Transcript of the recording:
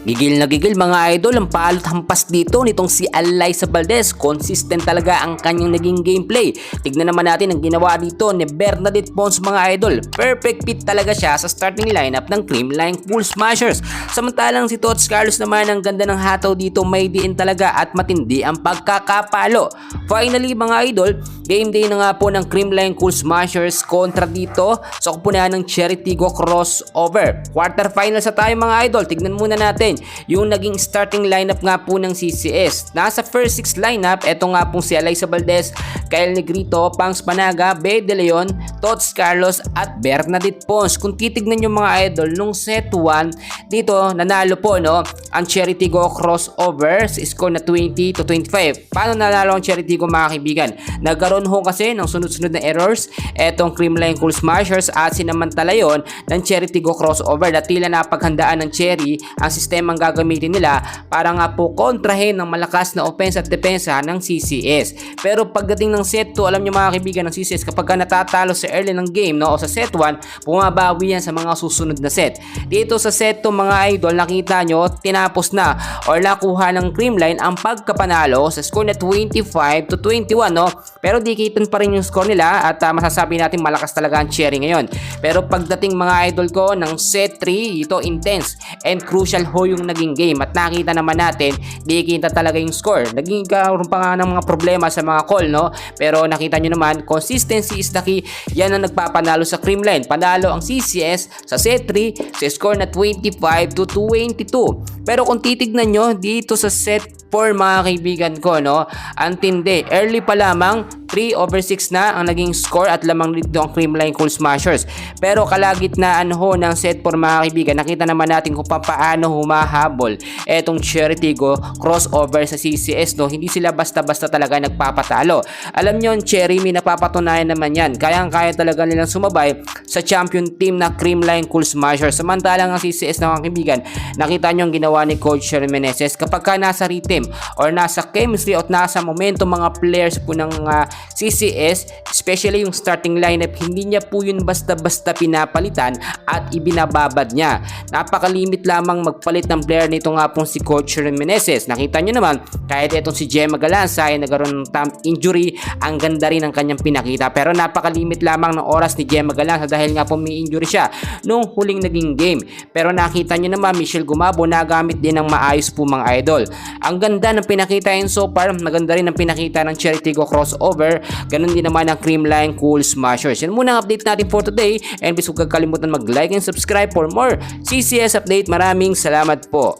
Gigil na gigil mga idol ang palot hampas dito nitong si Alyssa Valdez. Consistent talaga ang kanyang naging gameplay. Tignan naman natin ang ginawa dito ni Bernadette Pons mga idol. Perfect fit talaga siya sa starting lineup ng Creamline Cool Smashers. Samantalang si Tots Carlos naman ang ganda ng hataw dito, may diin talaga at matindi ang pagkakapalo. Finally mga idol, game day na nga po ng Creamline Cool Smashers kontra dito sa kupunan ng Cherry Tigo Crossover. Quarterfinals na tayo mga idol. Tignan muna natin yung naging starting lineup nga po ng CCS. Nasa first 6 lineup, eto nga pong si Alyssa Valdez, Kyle Negrito, Pangs Panaga, Bea De Leon, Tots Carlos at Bernadette Pons. Kung titignan yung mga idol nung set 1, dito nanalo po no ang Cherry Tigo Crossover sa score na 20-25. Paano nanalo ang Cherry Tigo mga kaibigan? Nagkaroon ho kasi ng sunod-sunod na errors etong Creamline Cool Smashers at sinamantala yon ng Cherry Tigo Crossover na tila napaghandaan ng Cherry ang sistemang gagamitin nila para nga po kontrahin ng malakas na offense at depensa ng CCS. Pero pagdating ng set 2, alam nyo mga kaibigan ng CCS, kapag ka natatalo sa early ng game no, o sa set 1, bumabawi yan sa mga susunod na set. Dito sa set 2 mga idol, nakita nyo, tinapos na or nakuha ng Creamline ang pagkapanalo sa score na 25-21 no. Pero dikitan pa rin yung score nila at masasabi natin malakas talaga ang Cherry ngayon. Pero pagdating mga idol ko ng set 3, ito intense and crucial ho yung naging game at nakita naman natin di kita talaga yung score. Naging karoon pa nga ng mga problema sa mga call no, pero nakita nyo naman consistency is the key. Yan ang nagpapanalo sa Creamline. Panalo ang CCS sa set 3 sa score na 25-22. Pero kung titignan nyo dito sa set 4 mga kaibigan ko no, ang tindi, early pa lamang 3/6 na ang naging score at lamang dito ang Creamline Cool Smashers. Pero kalagitnaan ho ng set 4 mga kaibigan, nakita naman natin kung paano humahabol etong Cherry Tigo Crossover sa CCS no. Hindi sila basta-basta talaga nagpapatalo. Alam nyo, Cherry, may napapatunayan naman yan. Kayang-kaya talaga nilang sumabay sa champion team na Creamline Cool Smashers. Samantalang ang CCS na mga kaibigan, nakita nyo ang ginawa ni Coach Sherry Meneses. Kapag ka nasa rhythm or nasa chemistry at nasa momentum mga players po ng CCS, especially yung starting lineup, hindi niya po yun basta-basta pinapalitan at ibinababad niya. Napakalimit lamang magpalit ng player nito nga pong si Coach Sherry Meneses. Nakita nyo naman, kahit itong si Gemma Galanza ay nagkaroon ng thumb injury, ang ganda rin ng kanyang pinakita. Pero napakalimit lamang ng oras ni Gemma Galanza dahil nga po may injury siya nung huling naging game. Pero nakita nyo naman, Michelle Gumabo nagamit din ng maayos po mga idol. Ang ganda ng pinakita yun so far, maganda rin ang pinakita ng Cherry Tigo Crossover, ganun din naman ang Creamline Cool Smashers. Yan muna ang update natin for today, and please huwag kalimutan mag-like and subscribe for more CCS update. Maraming salamat po.